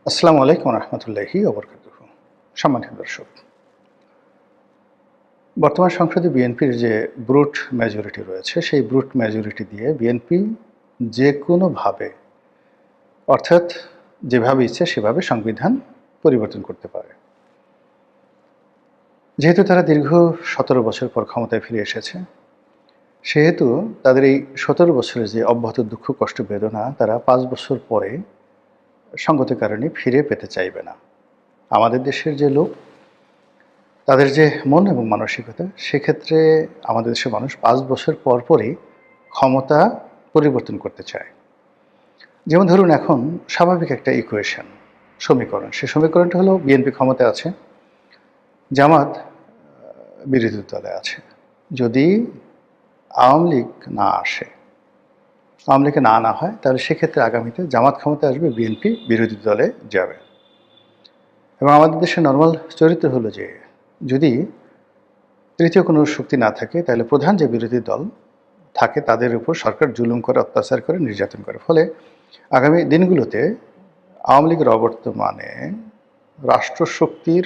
আসসালামু আলাইকুম রহমতুল্লাহি ওবরকাতুহু। সম্মানিত দর্শক, বর্তমান সংসদে বিএনপির যে ব্রুট মেজরিটি রয়েছে, সেই ব্রুট মেজরিটি দিয়ে বিএনপি যে কোনোভাবে, অর্থাৎ যেভাবে ইচ্ছে সেভাবে সংবিধান পরিবর্তন করতে পারে। যেহেতু তারা দীর্ঘ ১৭ বছর পর ক্ষমতায় ফিরে এসেছে, সেহেতু তাদের এই ১৭ বছরের যে অব্যাহত দুঃখ কষ্ট বেদনা তারা ৫ বছর পরে সঙ্গত কারণে ফিরে পেতে চাইবে না। আমাদের দেশের যে লোক, তাদের যে মন এবং মানসিকতা, সেক্ষেত্রে আমাদের দেশের মানুষ ৫ বছর পর পরই ক্ষমতা পরিবর্তন করতে চায়। যেমন ধরুন, এখন স্বাভাবিক একটা ইকুয়েশন, সমীকরণ, সে সমীকরণটা হলো বিএনপি ক্ষমতায় আছে, জামাত বিরোধী দলে আছে। যদি আওয়ামী লীগ না আসে, আওয়ামী লীগে না আনা হয়, তাহলে সেক্ষেত্রে আগামীতে জামাত ক্ষমতায় আসবে, বিএনপি বিরোধী দলে যাবে। এবং আমাদের দেশের নর্মাল চরিত্র হলো যে, যদি তৃতীয় কোনো শক্তি না থাকে, তাহলে প্রধান যে বিরোধী দল থাকে তাদের উপর সরকার জুলুম করে, অত্যাচার করে, নির্যাতন করে। ফলে আগামী দিনগুলোতে আওয়ামী লীগের অবর্তমানে রাষ্ট্রশক্তির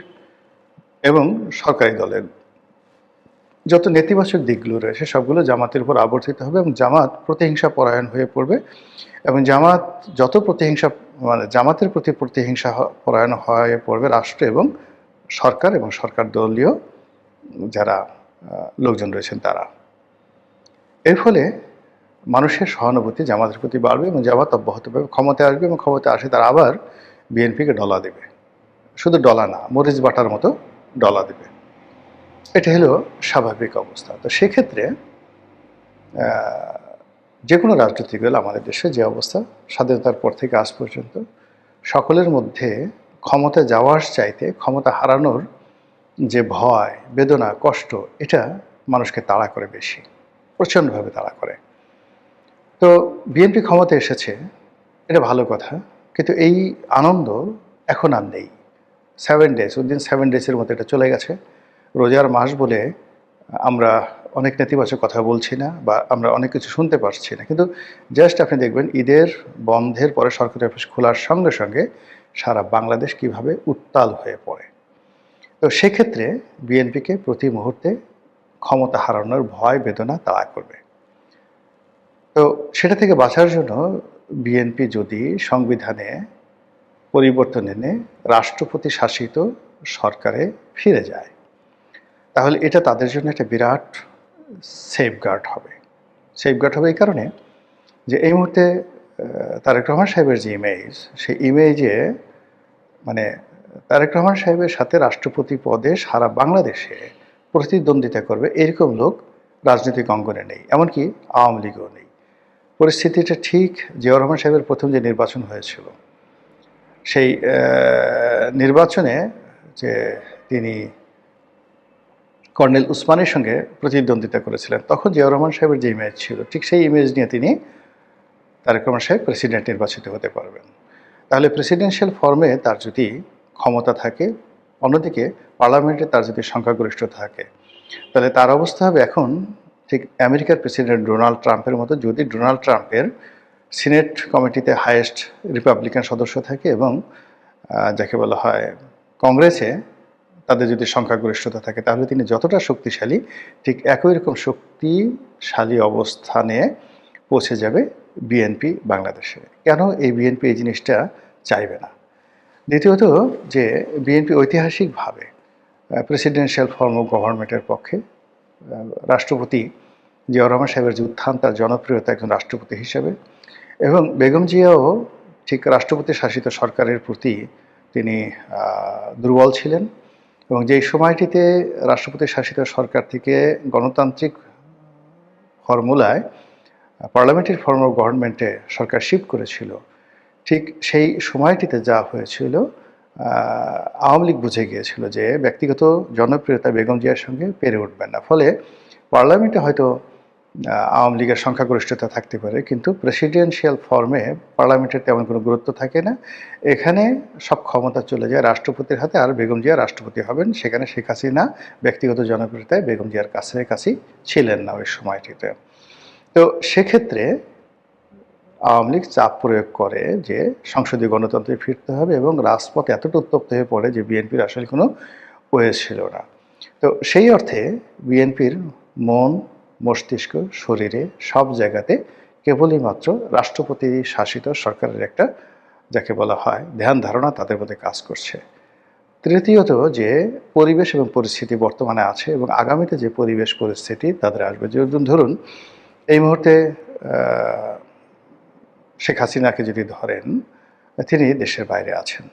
এবং সরকারি দলের যত নেতিবাচক দিকগুলো রয়েছে সবগুলো জামাতের উপর আবর্তিত হবে এবং জামাত প্রতিহিংসা পরায়ণ হয়ে পড়বে। এবং জামাত যত প্রতিহিংসা, মানে জামাতের প্রতি প্রতিহিংসা পরায়ণ হয়ে পড়বে রাষ্ট্র এবং সরকার দলীয় যারা লোকজন রয়েছেন তারা। এর ফলে মানুষের সহানুভূতি জামাতের প্রতি বাড়বে এবং জামাত অব্যাহতভাবে ক্ষমতায় আসবে এবং ক্ষমতায় আসে তারা আবার বিএনপিকে ডলা দেবে। শুধু ডলা না, মরিচ বাটার মতো ডলা দেবে। এটা হলো স্বাভাবিক অবস্থা। তো সেক্ষেত্রে যে কোনো রাজনৈতিক দল আমাদের দেশে যে অবস্থা, স্বাধীনতার পর থেকে আজ পর্যন্ত সকলের মধ্যে ক্ষমতা যাওয়ার চাইতে ক্ষমতা হারানোর যে ভয়, বেদনা, কষ্ট, এটা মানুষকে তাড়া করে বেশি, প্রচণ্ডভাবে তাড়া করে। তো বিএনপি ক্ষমতায় এসেছে, এটা ভালো কথা, কিন্তু এই আনন্দ এখন আর নেই। 7 ডেজ, উইদিন 7 ডেজের মধ্যে এটা চলে গেছে। রোজার মাস বলে আমরা অনেক নেতিবাচক কথা বলছি না, বা আমরা অনেক কিছু শুনতে পারছি না, কিন্তু জাস্ট আপনি দেখবেন ঈদের বন্ধের পরে সরকারি অফিস খোলার সঙ্গে সঙ্গে সারা বাংলাদেশ কিভাবে উত্তাল হয়ে পড়ে। তো সেক্ষেত্রে বিএনপিকে প্রতি মুহূর্তে ক্ষমতা হারানোর ভয়, বেদনা তাড়া করবে। তো সেটা থেকে বাঁচার জন্য বিএনপি যদি সংবিধানে পরিবর্তন এনে রাষ্ট্রপতি শাসিত সরকারে ফিরে যায়, তাহলে এটা তাদের জন্য একটা বিরাট সেফগার্ড হবে। সেফগার্ড হবে এই কারণে যে এই মুহূর্তে তারেক রহমান সাহেবের যে ইমেজ, সেই ইমেজে মানে তারেক রহমান সাহেবের সাথে রাষ্ট্রপতি পদে সারা বাংলাদেশে প্রতিদ্বন্দ্বিতা করবে এরকম লোক রাজনৈতিক অঙ্গনে নেই, এমনকি আওয়ামী লীগও নেই। পরিস্থিতিটা ঠিক জিয়াউর রহমান সাহেবের প্রথম যে নির্বাচন হয়েছিল, সেই নির্বাচনে যে তিনি কর্নেল উসমানের সঙ্গে প্রতিদ্বন্দ্বিতা করেছিলেন, তখন জিয়াউর রহমান সাহেবের যে ইমেজ ছিল, ঠিক সেই ইমেজ নিয়ে তিনি তারেক রহমান সাহেব প্রেসিডেন্ট নির্বাচিত হতে পারবেন। তাহলে প্রেসিডেন্সিয়াল ফর্মে তার যদি ক্ষমতা থাকে, অন্যদিকে পার্লামেন্টে তার যদি সংখ্যাগরিষ্ঠতা থাকে, তাহলে তার অবস্থা হবে এখন ঠিক আমেরিকার প্রেসিডেন্ট ডোনাল্ড ট্রাম্পের মতো। যদি ডোনাল্ড ট্রাম্পের সিনেট কমিটিতে হাইয়েস্ট রিপাবলিকান সদস্য থাকে এবং যাকে বলা হয় কংগ্রেসে তাদের যদি সংখ্যাগরিষ্ঠতা থাকে, তাহলে তিনি যতটা শক্তিশালী, ঠিক একই রকম শক্তিশালী অবস্থানে পৌঁছে যাবে বিএনপি বাংলাদেশে। কেন এই বিএনপি এই জিনিসটা চাইবে না? দ্বিতীয়ত, যে বিএনপি ঐতিহাসিকভাবে প্রেসিডেন্সিয়াল ফর্ম অফ গভর্নমেন্টের পক্ষে। রাষ্ট্রপতি জিয়াউর রহমান সাহেবের যে উত্থান, তার জনপ্রিয়তা একজন রাষ্ট্রপতি হিসেবে, এবং বেগম জিয়াও ঠিক রাষ্ট্রপতি শাসিত সরকারের প্রতি তিনি দুর্বল ছিলেন। এবং যেই সময়টিতে রাষ্ট্রপতি শাসিত সরকার থেকে গণতান্ত্রিক ফর্মুলায় পার্লামেন্টারি ফর্ম অফ গভর্নমেন্টে সরকার শিফট করেছিল, ঠিক সেই সময়টিতে যা হয়েছিল, আওয়ামী লীগ বুঝে গিয়েছিল যে ব্যক্তিগত জনপ্রিয়তা বেগম জিয়ার সঙ্গে পেরে উঠবেন না। ফলে পার্লামেন্টে হয়তো আওয়ামী লীগের সংখ্যাগরিষ্ঠতা থাকতে পারে, কিন্তু প্রেসিডেন্সিয়াল ফর্মে পার্লামেন্টের তেমন কোনো গুরুত্ব থাকে না। এখানে সব ক্ষমতা চলে যায় রাষ্ট্রপতির হাতে, আর বেগম জিয়া রাষ্ট্রপতি হবেন। সেখানে শেখ হাসিনা ব্যক্তিগত জনপ্রিয়তায় বেগম জিয়ার কাছাকাছি ছিলেন না ওই সময়টিতে। তো সেক্ষেত্রে আওয়ামী লীগ চাপ প্রয়োগ করে যে সংসদীয় গণতন্ত্রে ফিরতে হবে এবং রাজপথ এতটা উত্তপ্ত হয়ে পড়ে যে বিএনপির আসলে কোনো ওয়ে ছিল না। তো সেই অর্থে বিএনপির মন, মস্তিষ্ক, শরীরে সব জায়গাতে কেবলই মাত্র রাষ্ট্রপতি শাসিত সরকারের একটা যাকে বলা হয় ধ্যান ধারণা তাদের মধ্যে কাজ করছে। তৃতীয়ত যে পরিবেশ এবং পরিস্থিতি বর্তমানে আছে এবং আগামীতে যে পরিবেশ পরিস্থিতি তাদের আসবে, যেমন ধরুন এই মুহূর্তে শেখ হাসিনাকে যদি ধরেন, তিনি দেশের বাইরে আছেন।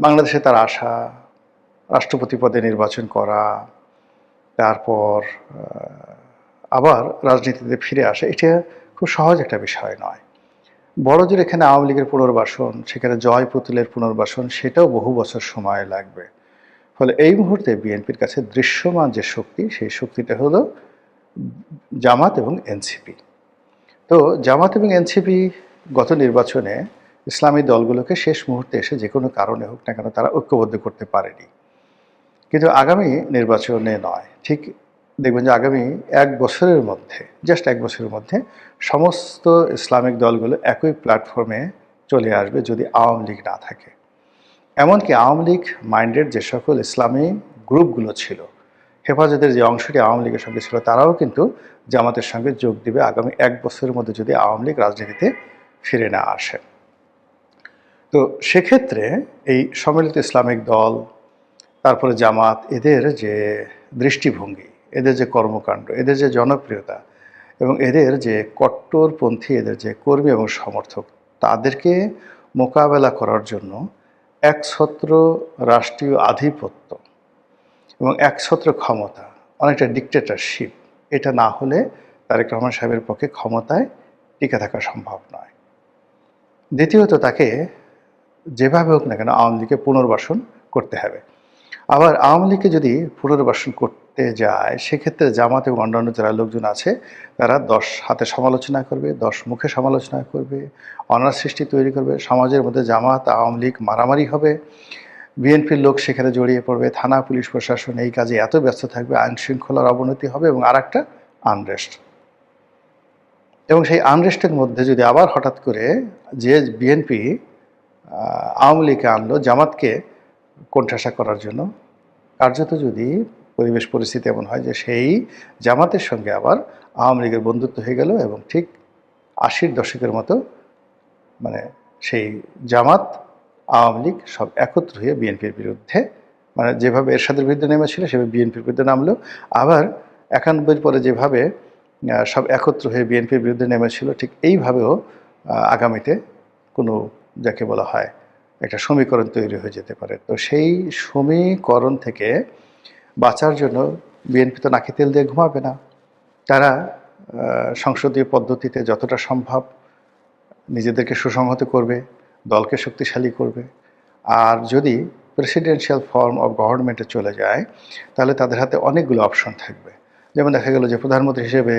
বাংলাদেশে তার আসা, রাষ্ট্রপতি পদে নির্বাচন করা, তারপর আবার রাজনীতিতে ফিরে আসা, এটা খুব সহজ একটা বিষয় নয়। বড়জোর এখানে আওয়ামী লীগের পুনর্বাসন, সেখানে জয় পুতুলের পুনর্বাসন, সেটাও বহু বছর সময় লাগবে। ফলে এই মুহূর্তে বিএনপির কাছে দৃশ্যমান যে শক্তি, সেই শক্তিটা হলো জামাত এবং এনসিপি। তো জামাত এবং এনসিপি গত নির্বাচনে ইসলামী দলগুলোকে শেষ মুহূর্তে এসে যে কোনো কারণে হোক না কেন তারা ঐক্যবদ্ধ করতে পারেনি। কিন্তু আগামী নির্বাচনে নয়, ঠিক দেখবেন যে আগামী 1 বছরের মধ্যে, জাস্ট 1 বছরের মধ্যে সমস্ত ইসলামিক দলগুলো একই প্ল্যাটফর্মে চলে আসবে যদি আওয়ামী লীগ না থাকে। এমনকি আওয়ামী লীগ মাইন্ডেড যে সকল ইসলামী গ্রুপগুলো ছিল, হেফাজতের যে অংশটি আওয়ামী লীগের সঙ্গে ছিল, তারাও কিন্তু জামাতের সঙ্গে যোগ দিবে আগামী 1 বছরের মধ্যে যদি আওয়ামী লীগ রাজনীতিতে ফিরে না আসে। তো সেক্ষেত্রে এই সম্মিলিত ইসলামিক দল, তারপরে জামাত, এদের যে দৃষ্টিভঙ্গি, এদের যে কর্মকাণ্ড, এদের যে জনপ্রিয়তা এবং এদের যে কট্টরপন্থী এদের যে কর্মী এবং সমর্থক, তাদেরকে মোকাবেলা করার জন্য একছত্র রাষ্ট্রীয় আধিপত্য এবং একছত্র ক্ষমতা, অনেকটা ডিকটেটরশিপ, এটা না হলে তারেক রহমান সাহেবের পক্ষে ক্ষমতায় টিকে থাকা সম্ভব নয়। দ্বিতীয়ত তাকে যেভাবে হোক না কেন আওয়ামী লীগকে পুনর্বাসন করতে হবে। আবার আওয়ামী লীগকে যদি পুনর্বাসন করতে যায়, সেক্ষেত্রে জামাত এবং অন্যান্য যারা লোকজন আছে তারা 10 হাতে সমালোচনা করবে, 10 মুখে সমালোচনা করবে, অনার সৃষ্টি তৈরি করবে, সমাজের মধ্যে জামাত আওয়ামী লীগ মারামারি হবে, বিএনপির লোক সেখানে জড়িয়ে পড়বে, থানা পুলিশ প্রশাসন এই কাজে এত ব্যস্ত থাকবে, আইন শৃঙ্খলার অবনতি হবে এবং আর একটা আনরেস্ট। এবং সেই আনরেস্টের মধ্যে যদি আবার হঠাৎ করে যে বিএনপি আওয়ামী লীগকে আনলো জামাতকে কোণঠাসা করার জন্য, কার্যত যদি পরিবেশ পরিস্থিতি এমন হয় যে সেই জামাতের সঙ্গে আবার আওয়ামী লীগের বন্ধুত্ব হয়ে গেল এবং ঠিক 80-র দশকের মতো মানে সেই জামাত আওয়ামী লীগ সব একত্র হয়ে বিএনপির বিরুদ্ধে, মানে যেভাবে এরশাদের বিরুদ্ধে নেমেছিল সেভাবে বিএনপির বিরুদ্ধে নামলো। আবার 91 পরে যেভাবে সব একত্র হয়ে বিএনপির বিরুদ্ধে নেমেছিল, ঠিক এইভাবেও আগামীতে কোনো যাকে বলা হয় একটা সমীকরণ তৈরি হয়ে যেতে পারে। তো সেই সমীকরণ থেকে বাঁচার জন্য বিএনপি তো নাকি তেল দিয়ে ঘুমাবে না। তারা সংসদীয় পদ্ধতিতে যতটা সম্ভব নিজেদেরকে সুসংহত করবে, দলকে শক্তিশালী করবে। আর যদি প্রেসিডেন্সিয়াল ফর্ম অফ গভর্নমেন্টে চলে যায়, তাহলে তাদের হাতে অনেকগুলো অপশন থাকবে। যেমন দেখা গেল যে প্রধানমন্ত্রী হিসেবে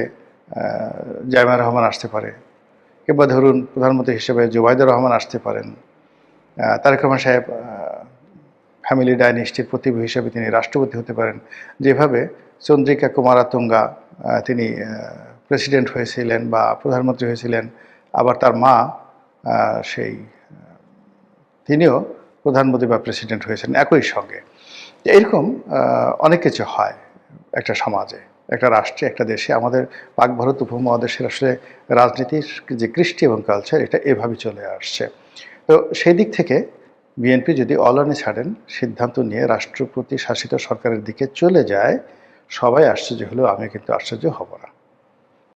জামায়াত রহমান আসতে পারে, কিংবা ধরুন প্রধানমন্ত্রী হিসেবে জুবাইদুর রহমান আসতে পারেন, তারেক রহমান সাহেব ফ্যামিলি ডাইনেস্টির প্রতিভূ হিসেবে তিনি রাষ্ট্রপতি হতে পারেন। যেভাবে চন্দ্রিকা কুমারাতুঙ্গা তিনি প্রেসিডেন্ট হয়েছিলেন বা প্রধানমন্ত্রী হয়েছিলেন, আবার তার মা সেই তিনিও প্রধানমন্ত্রী বা প্রেসিডেন্ট হয়েছেন একই সঙ্গে। এরকম অনেক কিছু হয় একটা সমাজে, একটা রাষ্ট্রে, একটা দেশে। আমাদের পাক ভারত উপমহাদেশের আসলে রাজনীতির যে কৃষ্টি এবং কালচার, এটা এভাবে চলে আসছে। তো সেই দিক থেকে বিএনপি যদি অলানি ছাড়েন সিদ্ধান্ত নিয়ে রাষ্ট্রপতি শাসিত সরকারের দিকে চলে যায়, সবাই আশ্চর্য হলেও আমি কিন্তু আশ্চর্য হব না।